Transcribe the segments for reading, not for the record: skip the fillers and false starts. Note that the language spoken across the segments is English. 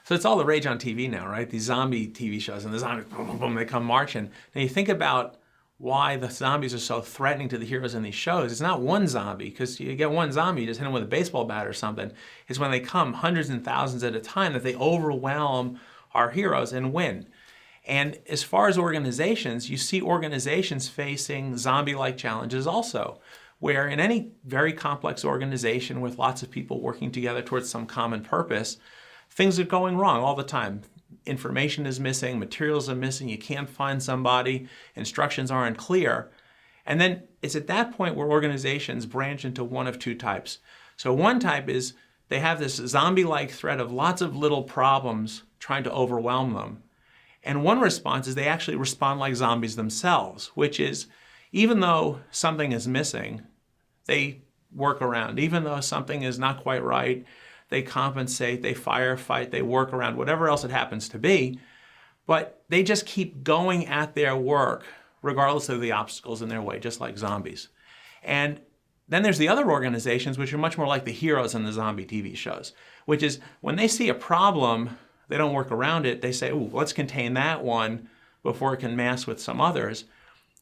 So it's all the rage on TV now, right? These zombie TV shows, and the zombies, boom, boom, boom, they come marching. And you think about why the zombies are so threatening to the heroes in these shows. It's not one zombie, because you get one zombie, you just hit them with a baseball bat or something. It's when they come hundreds and thousands at a time that they overwhelm our heroes and win. And as far as organizations, you see organizations facing zombie-like challenges also, where in any very complex organization with lots of people working together towards some common purpose, things are going wrong all the time. Information is missing, materials are missing, you can't find somebody, instructions aren't clear. And then it's at that point where organizations branch into one of two types. So one type is they have this zombie-like threat of lots of little problems trying to overwhelm them. And one response is they actually respond like zombies themselves, which is even though something is missing, they work around. Even though something is not quite right, they compensate, they firefight, they work around, whatever else it happens to be. But they just keep going at their work regardless of the obstacles in their way, just like zombies. And then there's the other organizations which are much more like the heroes in the zombie TV shows, which is when they see a problem, they don't work around it. They say, ooh, let's contain that one before it can mass with some others.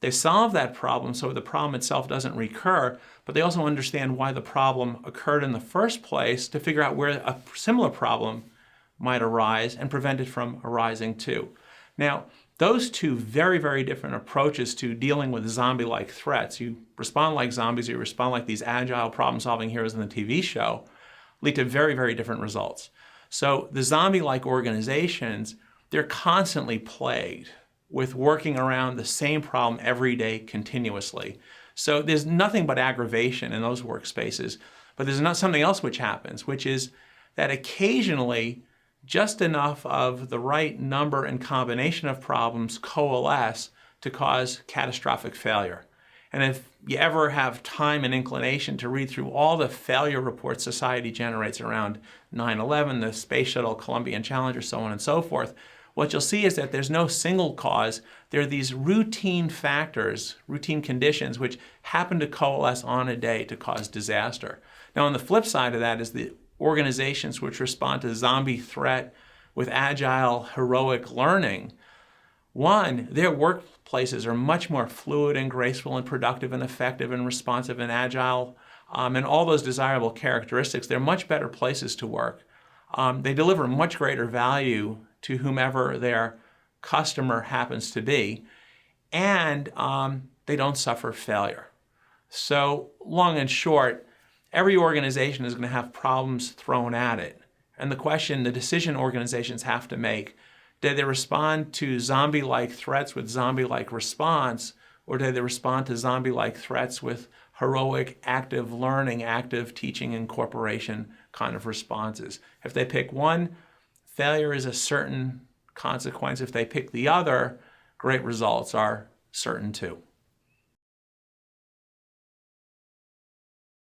They solve that problem so the problem itself doesn't recur, but they also understand why the problem occurred in the first place to figure out where a similar problem might arise and prevent it from arising too. Now, those two very, very different approaches to dealing with zombie-like threats, you respond like zombies, you respond like these agile problem-solving heroes in the TV show, lead to very, very different results. So the zombie-like organizations, they're constantly plagued with working around the same problem every day continuously. So there's nothing but aggravation in those workspaces. But there's not something else which happens, which is that occasionally just enough of the right number and combination of problems coalesce to cause catastrophic failure. And if you ever have time and inclination to read through all the failure reports society generates around 9/11, the Space Shuttle, Columbian Challenger, so on and so forth, what you'll see is that there's no single cause. There are these routine factors, routine conditions, which happen to coalesce on a day to cause disaster. Now, on the flip side of that is the organizations which respond to zombie threat with agile, heroic learning. One, their workplaces are much more fluid and graceful and productive and effective and responsive and agile, and all those desirable characteristics. They're much better places to work. They deliver much greater value to whomever their customer happens to be, and they don't suffer failure. So long and short, every organization is going to have problems thrown at it. And the question the decision organizations have to make, do they respond to zombie-like threats with zombie-like response, or do they respond to zombie-like threats with heroic, active learning, active teaching and incorporation kind of responses? If they pick one, failure is a certain consequence. If they pick the other, great results are certain too.